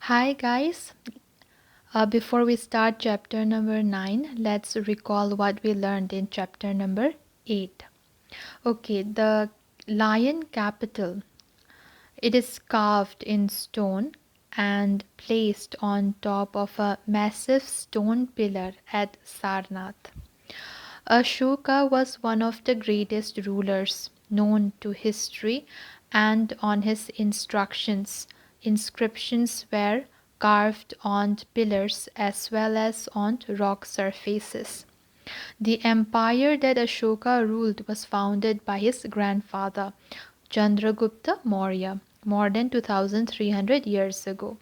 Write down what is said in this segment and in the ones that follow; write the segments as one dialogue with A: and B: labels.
A: Hi guys. Before we start chapter number 9, let's recall what we learned in chapter number 8. Okay, the lion capital. It is carved in stone and placed on top of a massive stone pillar at Sarnath. Ashoka was one of the greatest rulers known to history, and on his inscriptions were carved on pillars as well as on rock surfaces. The empire that Ashoka ruled was founded by his grandfather, Chandragupta Maurya, more than 2300 years ago.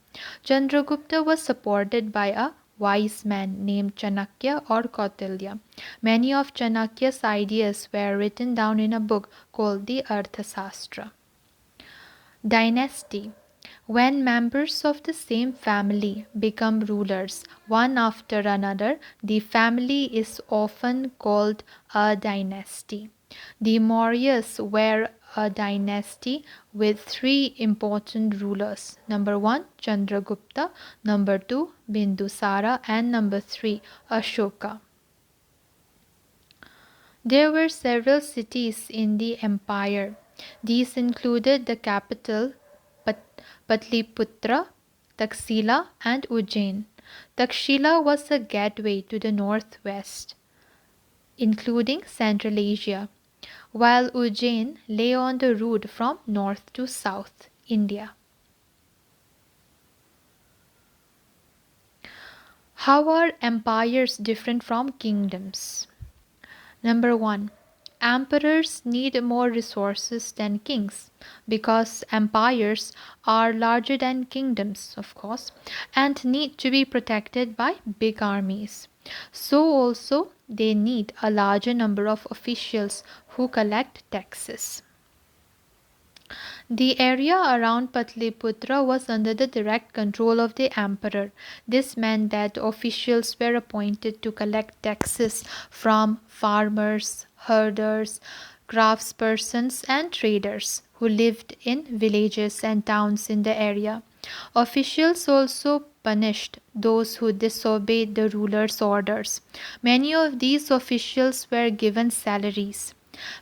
A: Chandragupta was supported by a wise man named Chanakya or Kautilya. Many of Chanakya's ideas were written down in a book called the Arthasastra Dynasty. When members of the same family become rulers one after another, the family is often called a dynasty. The Mauryas were a dynasty with three important rulers. Number 1, Chandragupta, number 2, Bindusara, and number 3, Ashoka. There were several cities in the empire. These included the capital Patliputra, Taxila, and Ujjain. Takshila was a gateway to the northwest, including Central Asia, while Ujjain lay on the route from north to south, India. How are empires different from kingdoms? Number 1. Emperors need more resources than kings because empires are larger than kingdoms, of course, and need to be protected by big armies. So, also, they need a larger number of officials who collect taxes. The area around Patliputra was under the direct control of the emperor. This meant that officials were appointed to collect taxes from farmers, herders, craftspersons, and traders who lived in villages and towns in the area. Officials also punished those who disobeyed the ruler's orders. Many of these officials were given salaries.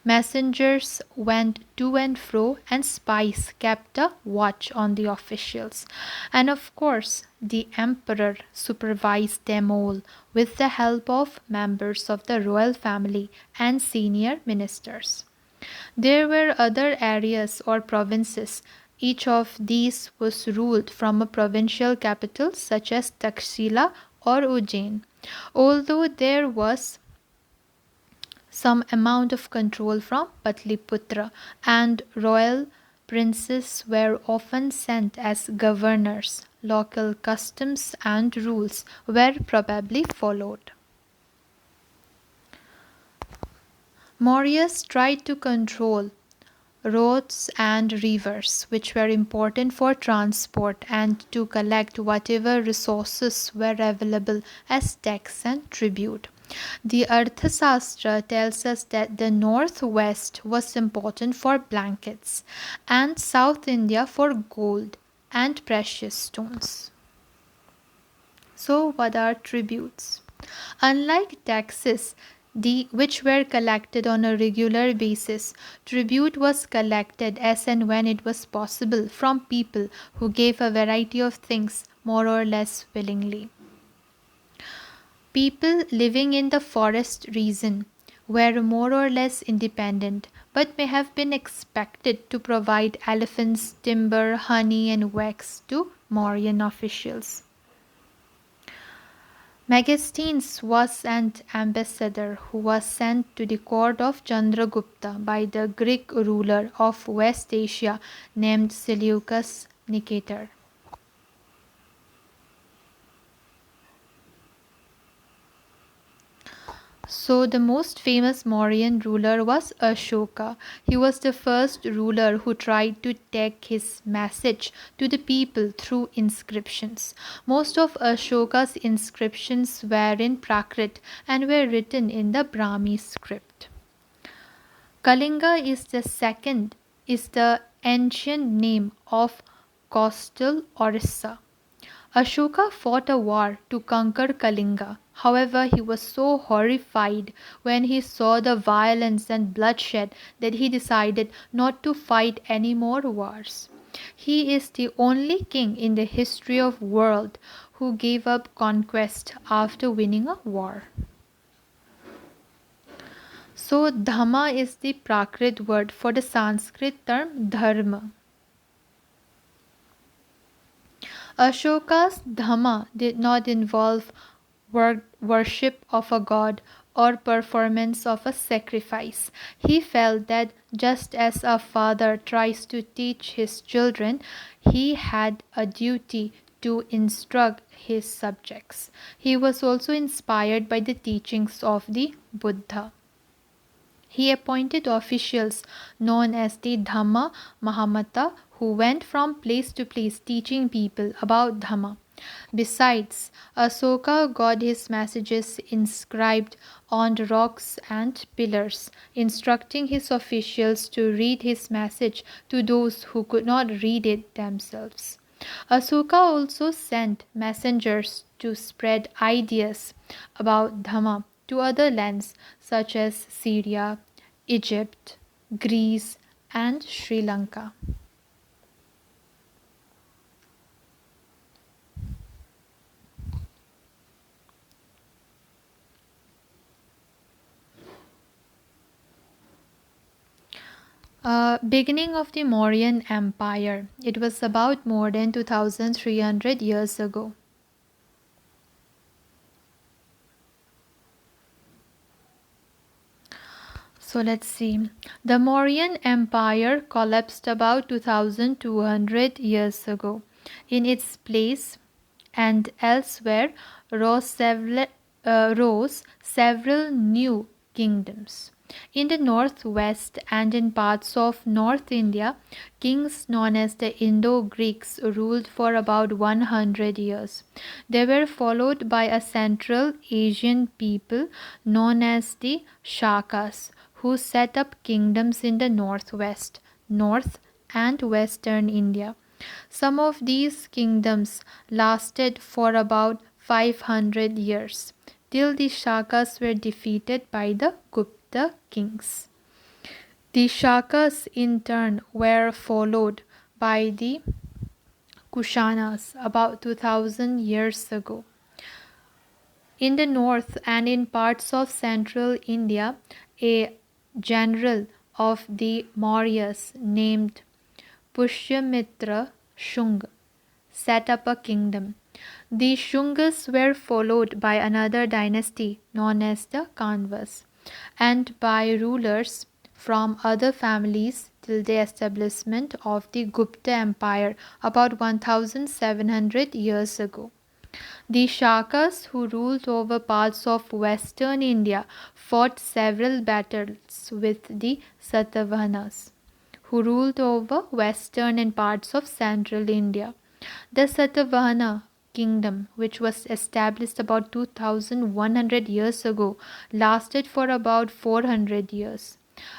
A: Messengers went to and fro, and spies kept a watch on the officials. And of course, the emperor supervised them all with the help of members of the royal family and senior ministers. There were other areas or provinces. Each of these was ruled from a provincial capital such as Takshila or Ujjain. Although there was some amount of control from Patliputra, and royal princes were often sent as governors. Local customs and rules were probably followed. Mauryas tried to control roads and rivers, which were important for transport, and to collect whatever resources were available as tax and tribute. The Arthasastra tells us that the northwest was important for blankets and South India for gold and precious stones. So, what are tributes? Unlike taxes, which were collected on a regular basis, tribute was collected as and when it was possible from people who gave a variety of things more or less willingly. People living in the forest region were more or less independent, but may have been expected to provide elephants, timber, honey, and wax to Mauryan officials. Megasthenes was an ambassador who was sent to the court of Chandragupta by the Greek ruler of West Asia named Seleucus Nicator. So, the most famous Mauryan ruler was Ashoka. He was the first ruler who tried to take his message to the people through inscriptions. Most of Ashoka's inscriptions were in Prakrit and were written in the Brahmi script. Kalinga is the ancient name of coastal Orissa. Ashoka fought a war to conquer Kalinga. However, he was so horrified when he saw the violence and bloodshed that he decided not to fight any more wars. He is the only king in the history of world who gave up conquest after winning a war. So Dhamma is the Prakrit word for the Sanskrit term dharma. Ashoka's Dhamma did not involve worship of a god or performance of a sacrifice. He felt that just as a father tries to teach his children, he had a duty to instruct his subjects. He was also inspired by the teachings of the Buddha. He appointed officials known as the Dhamma Mahamata who went from place to place teaching people about Dhamma. Besides, Asoka got his messages inscribed on rocks and pillars, instructing his officials to read his message to those who could not read it themselves. Asoka also sent messengers to spread ideas about Dhamma to other lands such as Syria, Egypt, Greece, and Sri Lanka. Beginning of the Mauryan Empire. It was about more than 2300 years ago. So let's see. The Mauryan Empire collapsed about 2200 years ago. In its place and elsewhere rose several new kingdoms. In the northwest and in parts of North India, kings known as the Indo-Greeks ruled for about 100 years. They were followed by a Central Asian people known as the Shakas, who set up kingdoms in the northwest, north, and western India. Some of these kingdoms lasted for about 500 years, till the Shakas were defeated by the Gupta kings. The Shakas in turn were followed by the Kushanas about 2000 years ago. In the north and in parts of central India, a general of the Mauryas named Pushyamitra Shunga set up a kingdom. The Shungas were followed by another dynasty known as the Kanvas, and by rulers from other families till the establishment of the Gupta Empire about 1700 years ago. The Shakas, who ruled over parts of western India, fought several battles with the Satavahanas, who ruled over western and parts of central India. The Satavahana kingdom, which was established about 2100 years ago, lasted for about 400 years.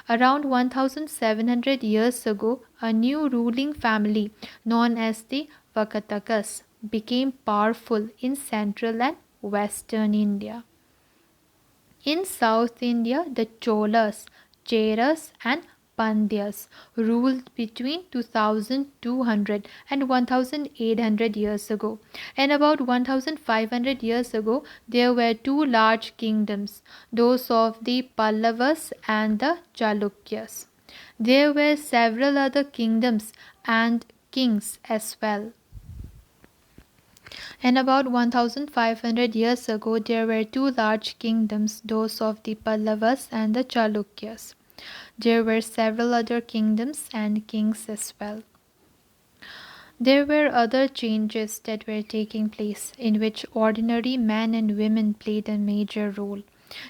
A: Around 1700 years ago, a new ruling family known as the Wakatakas became powerful in central and western India. In South India, the Cholas, Cheras, and Pandyas ruled between 2200 and 1800 years ago. And about 1500 years ago, there were two large kingdoms, those of the Pallavas and the Chalukyas. There were several other kingdoms and kings as well. And about 1500 years ago, there were two large kingdoms, those of the Pallavas and the Chalukyas. There were several other kingdoms and kings as well. There were other changes that were taking place in which ordinary men and women played a major role.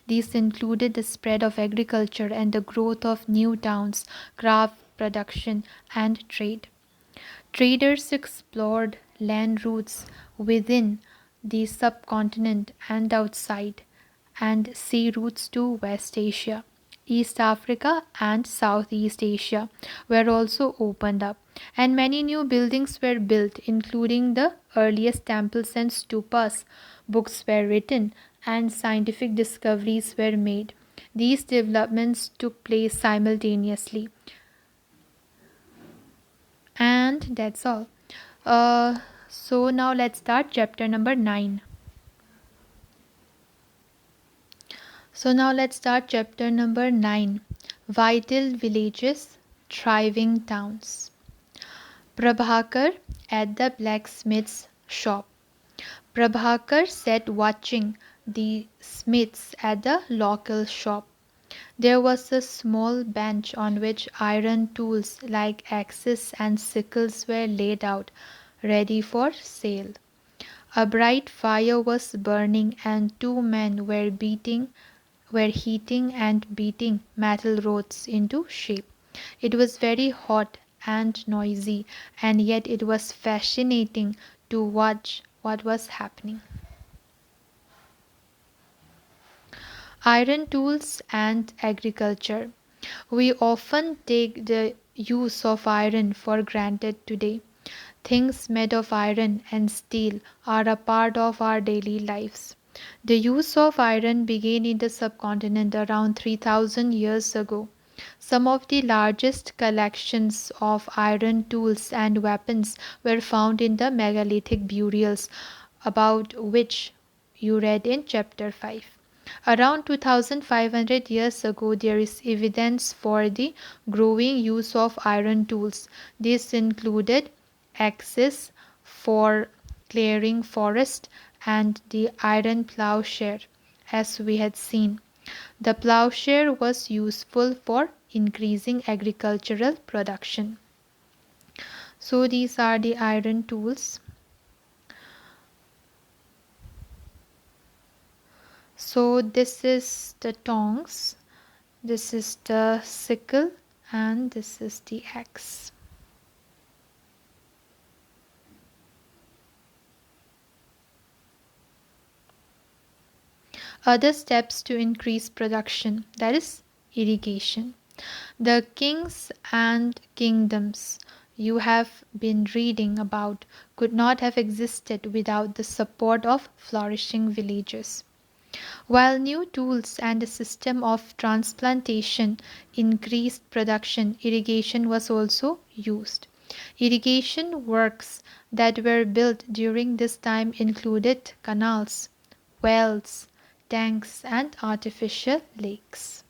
A: These included the spread of agriculture and the growth of new towns, craft production, and trade. Traders explored land routes within the subcontinent and outside, and sea routes to West Asia. East Africa, and Southeast Asia were also opened up, and many new buildings were built, including the earliest temples and stupas. Books were written, and scientific discoveries were made. These developments took place simultaneously, and that's all. Uh, so now let's start chapter number 9. So now let's start chapter number 9. Vital villages, thriving towns. Prabhakar at the blacksmith's shop. Prabhakar sat watching the smiths at the local shop. There was a small bench on which iron tools like axes and sickles were laid out, ready for sale. A bright fire was burning and two men were heating and beating metal rods into shape. It was very hot and noisy, and yet it was fascinating to watch what was happening. Iron tools and agriculture. We often take the use of iron for granted today. Things made of iron and steel are a part of our daily lives. The use of iron began in the subcontinent around 3000 years ago. Some of the largest collections of iron tools and weapons were found in the megalithic burials, about which you read in chapter 5. Around 2500 years ago, there is evidence for the growing use of iron tools. This included axes for clearing forest and the iron plowshare, as we had seen. The plowshare was useful for increasing agricultural production. So these are the iron tools. So this is the tongs, this is the sickle, and this is the axe. Other steps to increase production, that is irrigation. The kings and kingdoms you have been reading about could not have existed without the support of flourishing villages. While new tools and a system of transplantation increased production, irrigation was also used. Irrigation works that were built during this time included canals, wells, tanks, and artificial lakes.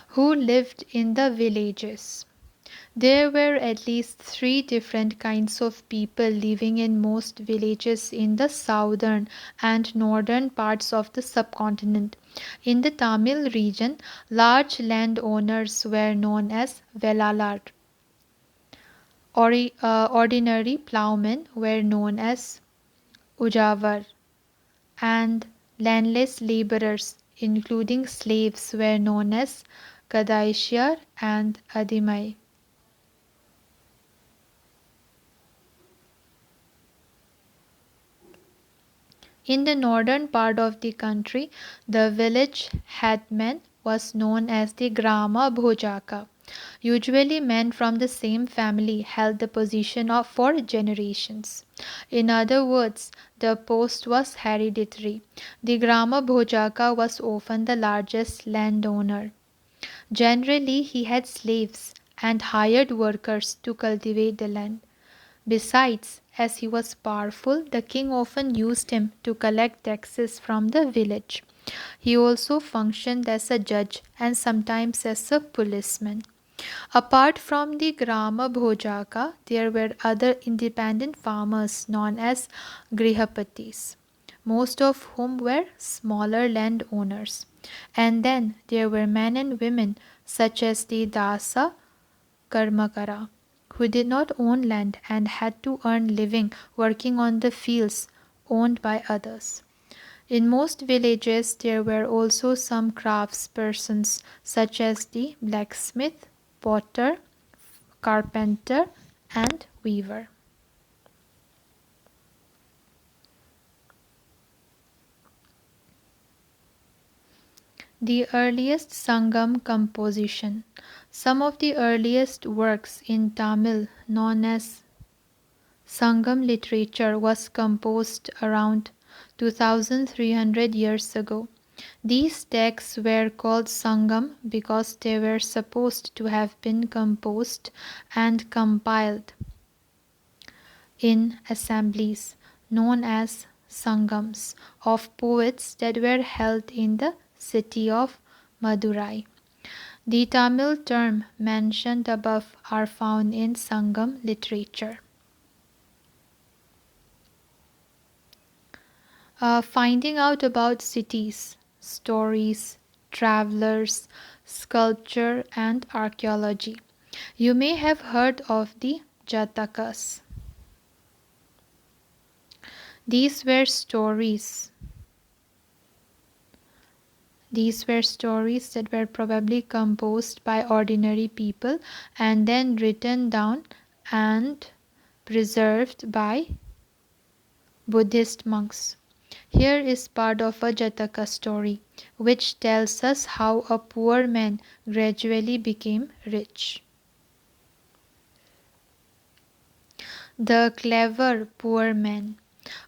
A: Who lived in the villages? There were at least three different kinds of people living in most villages in the southern and northern parts of the subcontinent. In the Tamil region, large landowners were known as Velalar. Ordinary ploughmen were known as Ujavar, and landless laborers, including slaves, were known as Kadaishyar and Adimai. In the northern part of the country, the village headman was known as the Grama Bhojaka. Usually, men from the same family held the position for generations. In other words, the post was hereditary. The Grama Bhojaka was often the largest landowner. Generally, he had slaves and hired workers to cultivate the land. Besides, as he was powerful, the king often used him to collect taxes from the village. He also functioned as a judge and sometimes as a policeman. Apart from the Grama Bhojaka, there were other independent farmers known as Grihapatis, most of whom were smaller landowners. And then there were men and women such as the Dasa Karmakara, who did not own land and had to earn living working on the fields owned by others. In most villages, there were also some craftspersons such as the blacksmith, potter, carpenter, and weaver. The earliest Sangam composition. Some of the earliest works in Tamil, known as Sangam literature, was composed around 2300 years ago. These texts were called Sangam because they were supposed to have been composed and compiled in assemblies known as Sangams of poets that were held in the city of Madurai. The Tamil term mentioned above are found in Sangam literature. Finding out about cities, stories, travelers, sculpture, and archaeology. You may have heard of the Jatakas. These were stories. These were stories that were probably composed by ordinary people and then written down and preserved by Buddhist monks. Here is part of a Jataka story, which tells us how a poor man gradually became rich. The clever poor man.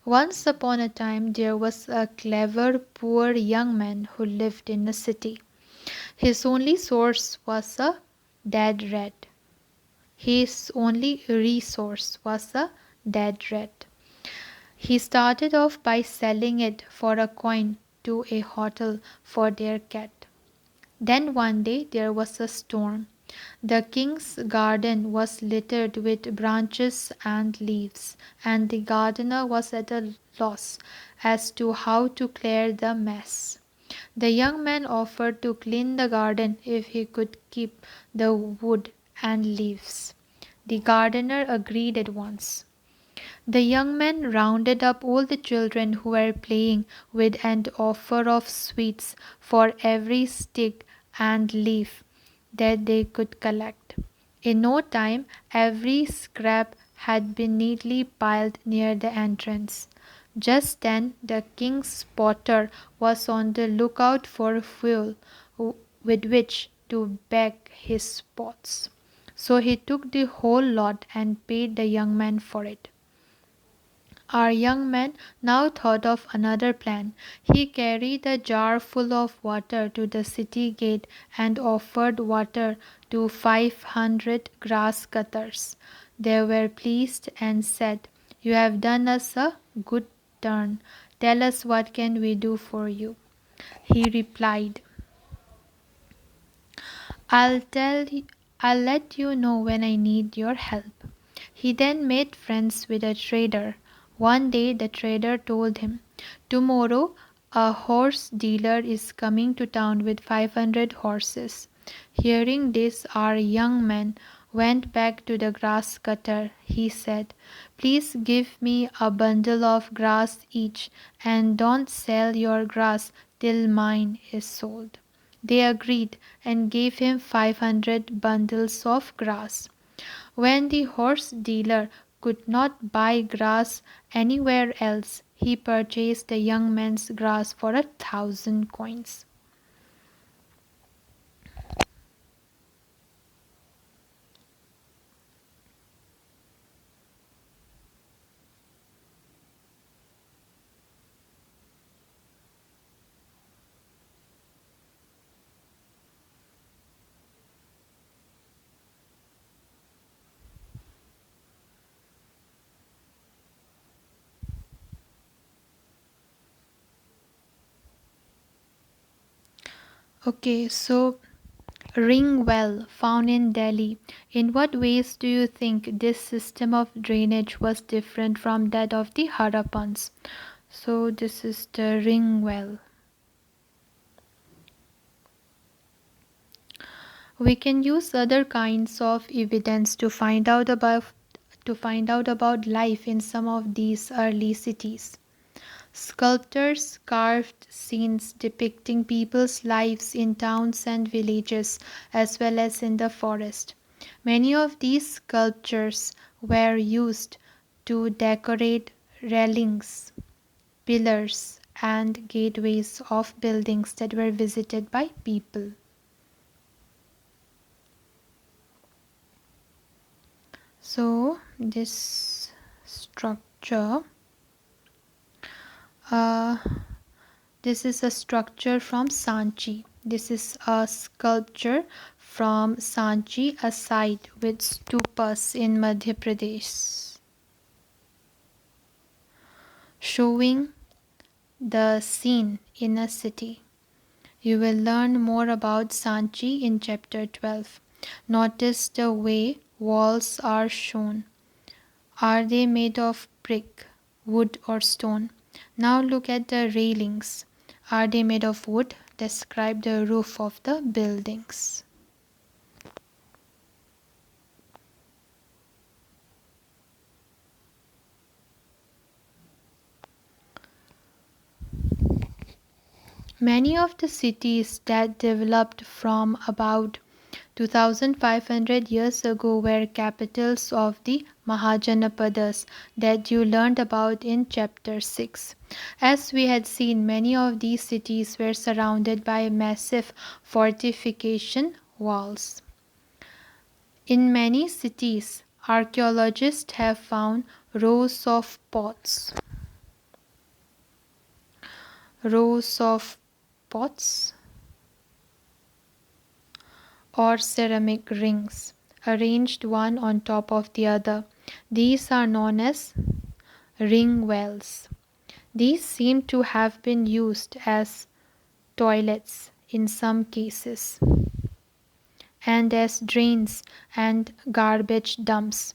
A: Once upon a time there was a clever poor young man who lived in a city. His only source was a dead rat. His only resource was a dead rat. He started off by selling it for a coin to a hotel for their cat. Then one day there was a storm. The king's garden was littered with branches and leaves, and the gardener was at a loss as to how to clear the mess. The young man offered to clean the garden if he could keep the wood and leaves. The gardener agreed at once. The young man rounded up all the children who were playing with an offer of sweets for every stick and leaf that they could collect. In no time, every scrap had been neatly piled near the entrance. Just then, the king's potter was on the lookout for fuel with which to bake his pots. So he took the whole lot and paid the young man for it. Our young man now thought of another plan. He carried a jar full of water to the city gate and offered water to 500 grass cutters. They were pleased and said, "You have done us a good turn. Tell us what can we do for you." He replied, I'll tell you, I'll let you know when I need your help. He then made friends with a trader. One day the trader told him, "Tomorrow a horse dealer is coming to town with 500 horses." Hearing this, our young man went back to the grass cutter. He said, "Please give me a bundle of grass each, and don't sell your grass till mine is sold." They agreed and gave him 500 bundles of grass. When the horse dealer could not buy grass anywhere else, he purchased the young man's grass for 1,000 coins. Okay, so ring well found in Delhi. In what ways do you think this system of drainage was different from that of the Harappans? So this is the ring well. We can use other kinds of evidence to find out about life in some of these early cities. Sculptors carved scenes depicting people's lives in towns and villages as well as in the forest. Many of these sculptures were used to decorate railings, pillars, and gateways of buildings that were visited by people. So, this structure, uh, this is a structure from Sanchi. This is a sculpture from Sanchi, a site with stupas in Madhya Pradesh, showing the scene in a city. You will learn more about Sanchi in chapter 12. Notice the way walls are shown. Are they made of brick, wood, or stone? Now look at the railings. Are they made of wood? Describe the roof of the buildings. Many of the cities that developed from about 2500 years ago were capitals of the Mahajanapadas that you learned about in chapter 6. As we had seen, many of these cities were surrounded by massive fortification walls. In many cities, archaeologists have found rows of pots or ceramic rings, arranged one on top of the other. These are known as ring wells. These seem to have been used as toilets in some cases, and as drains and garbage dumps.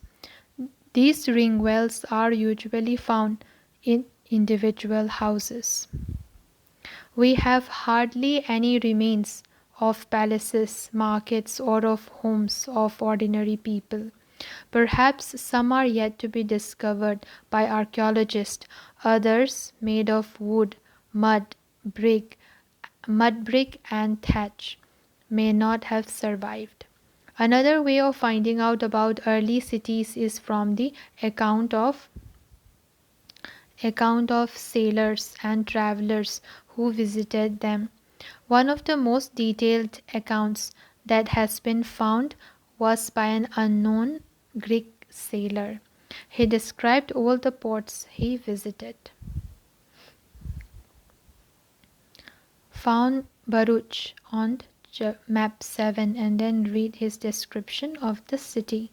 A: These ring wells are usually found in individual houses. We have hardly any remains of palaces, markets, or of homes of ordinary people. Perhaps some are yet to be discovered by archaeologists, others made of wood, brick, mud brick, and thatch may not have survived. Another way of finding out about early cities is from the account of sailors and travelers who visited them. One of the most detailed accounts that has been found was by an unknown Greek sailor. He described all the ports he visited. Found Bharuch on map 7 and then read his description of the city.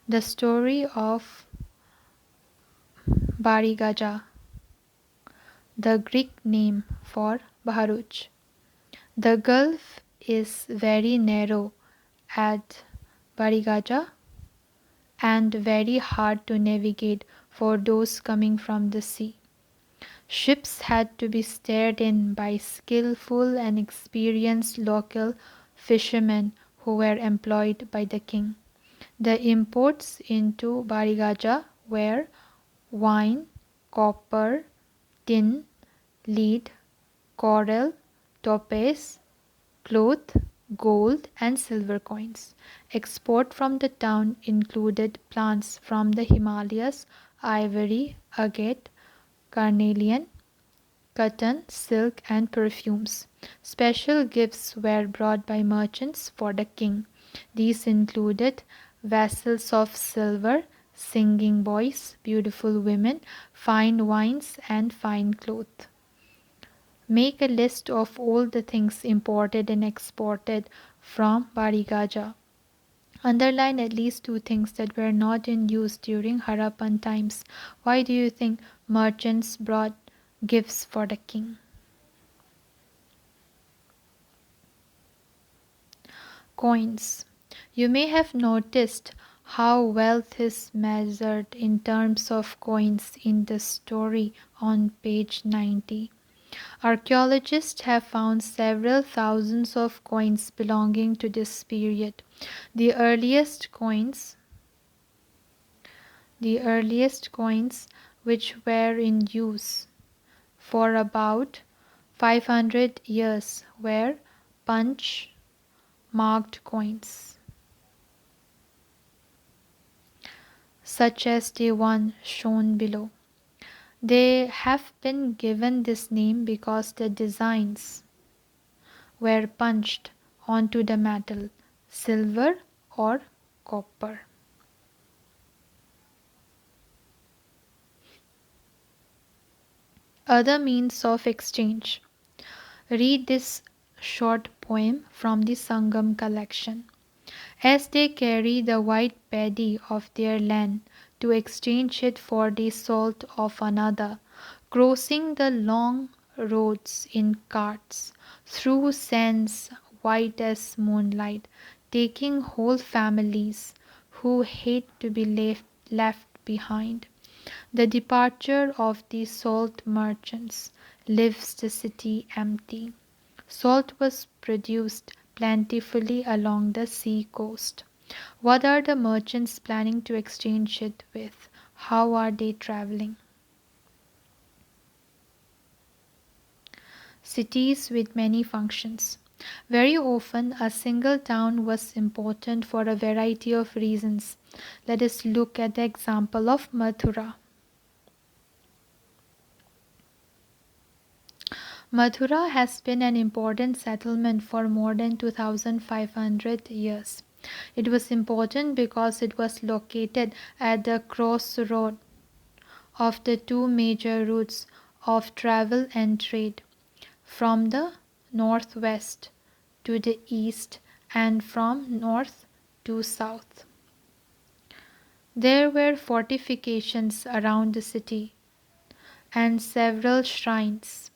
A: The story of Bari Gaja, the Greek name for Bharuch. The gulf is very narrow at Barigaja and very hard to navigate for those coming from the sea. Ships had to be steered in by skillful and experienced local fishermen who were employed by the king. The imports into Barigaja were wine, copper, tin, lead, coral, topaz, cloth, gold, and silver coins. Export from the town included plants from the Himalayas, ivory, agate, carnelian, cotton, silk, and perfumes. Special gifts were brought by merchants for the king. These included vessels of silver, singing boys, beautiful women, fine wines, and fine cloth. Make a list of all the things imported and exported from Barigaja. Underline at least 2 things that were not in use during Harappan times. Why do you think merchants brought gifts for the king? Coins. You may have noticed how wealth is measured in terms of coins in the story on page 90. Archaeologists have found several thousands of coins belonging to this period. The earliest coins which were in use for about 500 years were punch marked coins. such as the one shown below. They have been given this name because the designs were punched onto the metal, silver or copper. Other means of exchange. Read this short poem from the Sangam collection. As they carry the white paddy of their land to exchange it for the salt of another, crossing the long roads in carts, through sands white as moonlight, taking whole families who hate to be left behind. The departure of the salt merchants leaves the city empty. Salt was produced plentifully along the sea coast. What are the merchants planning to exchange it with? How are they traveling? Cities with many functions. Very often, a single town was important for a variety of reasons. Let us look at the example of Mathura. Mathura has been an important settlement for more than 2500 years. It was important because it was located at the crossroad of the two major routes of travel and trade, from the northwest to the east and from north to south. There were fortifications around the city and several shrines.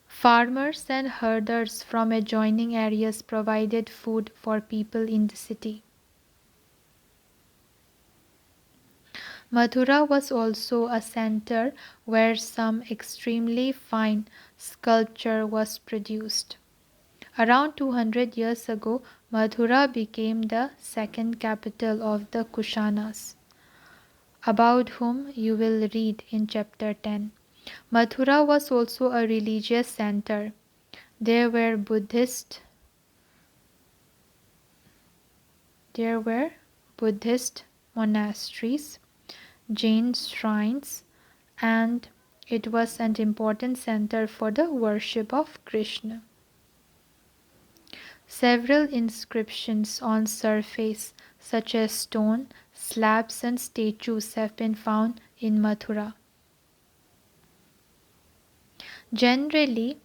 A: Farmers and herders from adjoining areas provided food for people in the city. Mathura was also a center where some extremely fine sculpture was produced. Around 200 years ago, Mathura became the second capital of the Kushanas, about whom you will read in chapter 10. Mathura was also a religious center. There were Buddhist monasteries, Jain shrines, and it was an important center for the worship of Krishna. Several inscriptions on surface, such as stone, slabs and statues, have been found in Mathura. Generally,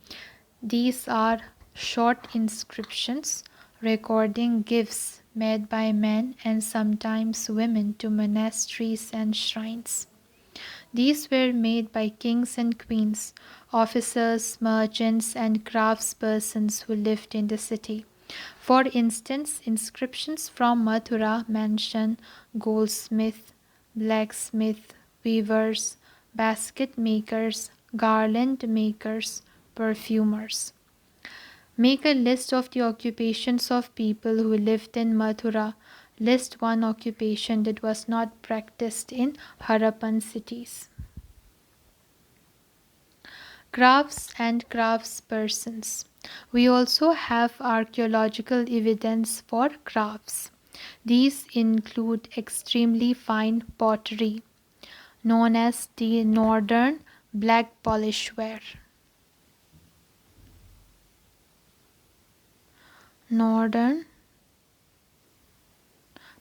A: these are short inscriptions recording gifts made by men and sometimes women to monasteries and shrines. These were made by kings and queens, officers, merchants, and craftspersons who lived in the city. For instance, inscriptions from Mathura mention goldsmith, blacksmith, weavers, basket makers, garland makers, perfumers. Make a list of the occupations of people who lived in Mathura. List one occupation that was not practiced in Harappan cities. Crafts and craftspersons. We also have archaeological evidence for crafts. These include extremely fine pottery, known as the northern black polish ware. Northern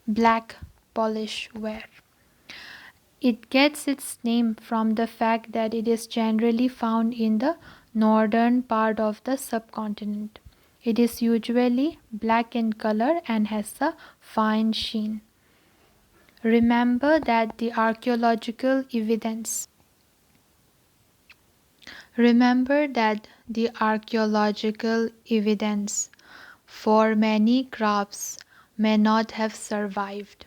A: black polish ware. It gets its name from the fact that it is generally found in the northern part of the subcontinent. It is usually black in color and has a fine sheen. Remember that the archaeological evidence for many crafts may not have survived.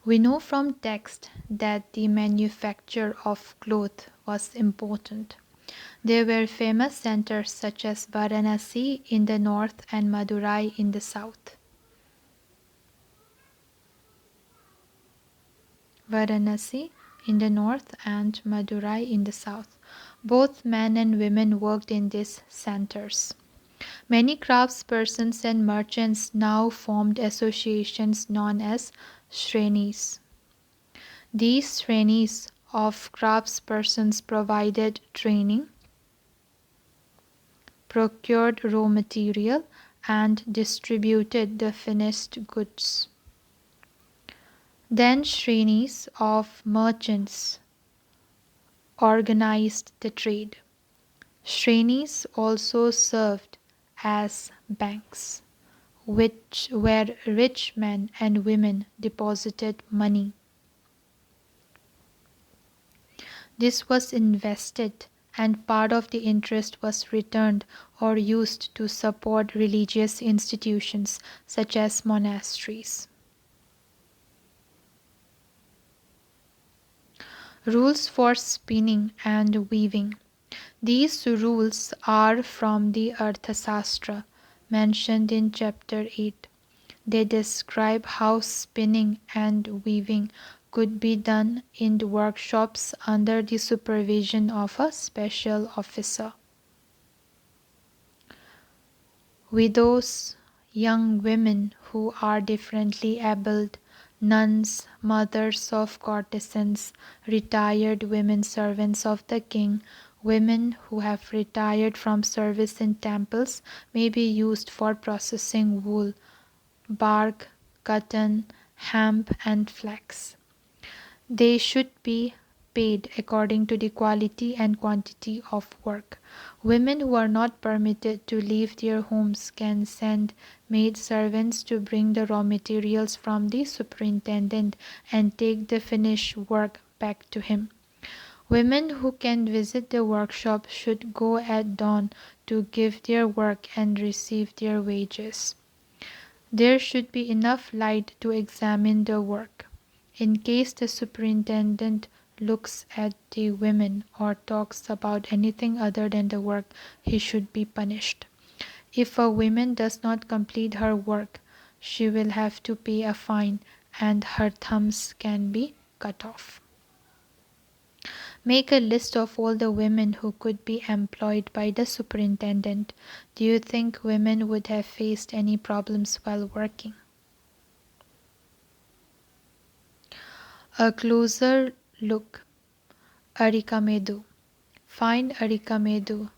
A: We know from text that the manufacture of cloth was important. There were famous centers such as Varanasi in the north and Madurai in the south. Varanasi in the north and Madurai in the south. Both men and women worked in these centers. Many craftspersons and merchants now formed associations known as shrenis. These trainees of craftspersons provided training, procured raw material, and distributed the finished goods. Then trainees of merchants organized the trade. Trainees also served as banks, which where rich men and women deposited money. This was invested, and part of the interest was returned or used to support religious institutions such as monasteries. Rules for spinning and weaving. These rules are from the Arthasastra mentioned in chapter 8. They describe how spinning and weaving could be done in workshops under the supervision of a special officer. Widows, young women who are differently abled, nuns, mothers of courtesans, retired women servants of the king, women who have retired from service in temples may be used for processing wool, bark, cotton, hemp, and flax. They should be paid according to the quality and quantity of work. Women who are not permitted to leave their homes can send maid servants to bring the raw materials from the superintendent and take the finished work back to him. Women who can visit the workshop should go at dawn to give their work and receive their wages. There should be enough light to examine the work. In case the superintendent looks at the women or talks about anything other than the work, he should be punished. If a woman does not complete her work, she will have to pay a fine and her thumbs can be cut off. Make a list of all the women who could be employed by the superintendent. Do you think women would have faced any problems while working? A closer look. Arikamedu. Find Arikamedu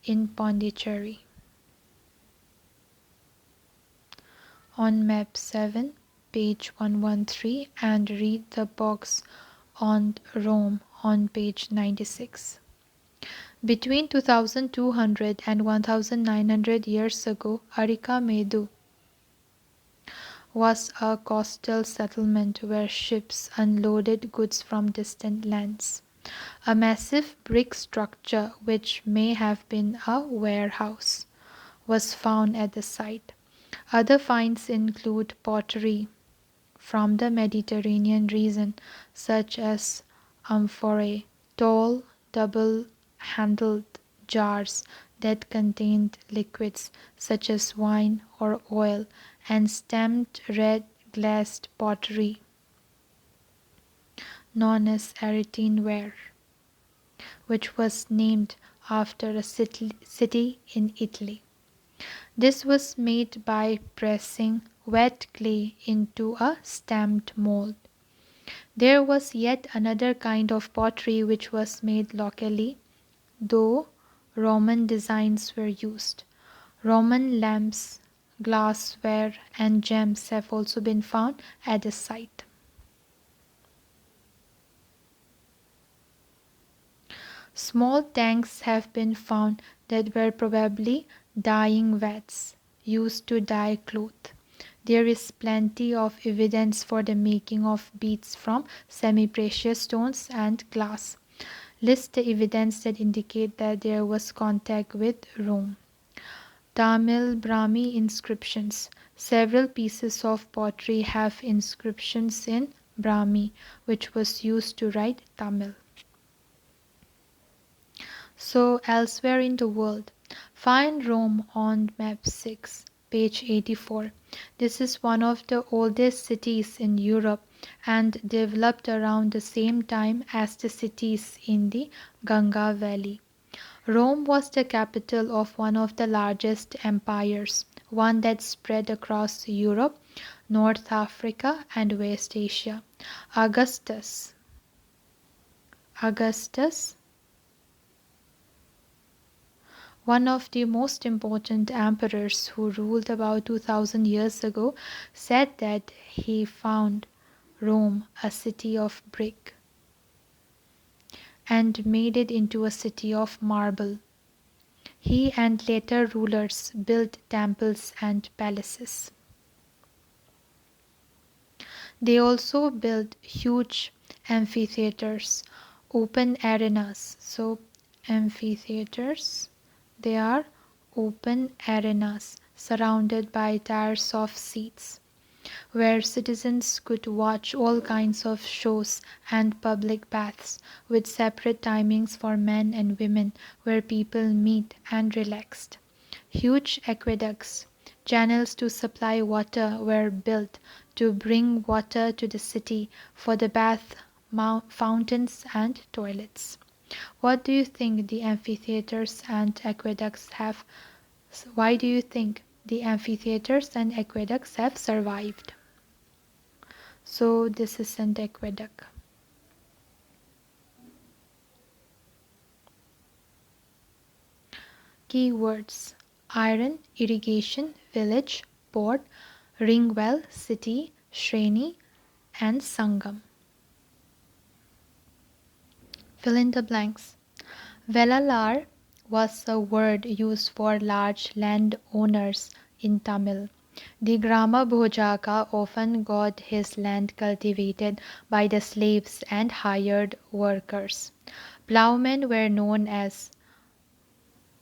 A: in Pondicherry. On map 7, page 113, and read the box on Rome on page 96. Between 2200 and 1900 years ago, Arikamedu was a coastal settlement where ships unloaded goods from distant lands. A massive brick structure, which may have been a warehouse, was found at the site. Other finds include pottery from the Mediterranean region, such as amphorae, tall, double-handled jars that contained liquids such as wine or oil, and stamped red glazed pottery known as Eretinware, which was named after a city in Italy. This was made by pressing wet clay into a stamped mold. There was yet another kind of pottery which was made locally, though Roman designs were used. Roman lamps, glassware, and gems have also been found at the site. Small tanks have been found that were probably dyeing vats used to dye cloth. There is plenty of evidence for the making of beads from semi-precious stones and glass. List the evidence that indicate that there was contact with Rome. Tamil Brahmi inscriptions. Several pieces of pottery have inscriptions in Brahmi, which was used to write Tamil. So, elsewhere in the world, find Rome on map 6, page 84. This is one of the oldest cities in Europe and developed around the same time as the cities in the Ganga Valley. Rome was the capital of one of the largest empires, one that spread across Europe, North Africa, and West Asia. Augustus Augustus, one of the most important emperors who ruled about 2000 years ago, said that he found Rome a city of brick and made it into a city of marble. He and later rulers built temples and palaces. They also built huge amphitheaters, open arenas. So, amphitheaters, they are open arenas surrounded by tiers of seats where citizens could watch all kinds of shows and public baths with separate timings for men and women where people meet and relaxed. Huge aqueducts, channels to supply water were built to bring water to the city for the bath fountains and toilets. What do you think the amphitheaters and aqueducts have? Why do you think the amphitheaters and aqueducts have survived? So this is an aqueduct. Keywords: iron, irrigation, village, port, ring well, city, Shreni, and Sangam. Fill in the blanks. Velalar was a word used for large landowners in Tamil. The Grama Bhojaka often got his land cultivated by the slaves and hired workers. Ploughmen were known as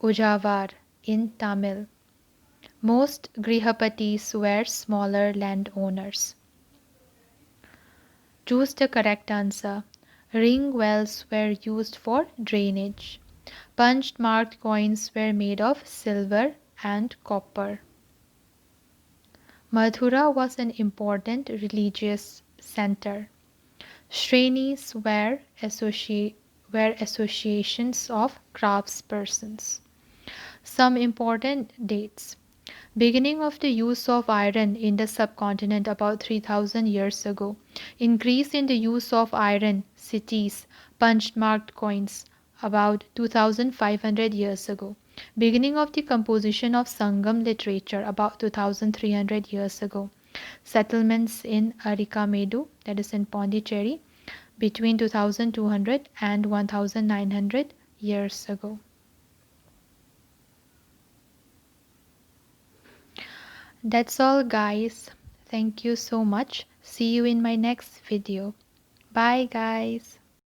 A: Ujavar in Tamil. Most Grihapatis were smaller landowners. Choose the correct answer. Ring wells were used for drainage. Punched marked coins were made of silver and copper. Mathura was an important religious center. Shrenis were associations of craftspersons. Some important dates: beginning of the use of iron in the subcontinent about 3000 years ago. Increase in the use of iron cities, punched marked coins about 2500 years ago. Beginning of the composition of Sangam literature about 2300 years ago. Settlements in Arikamedu, that is in Pondicherry, between 2200 and 1900 years ago. That's all, guys. Thank you so much. See you in my next video. Bye, guys.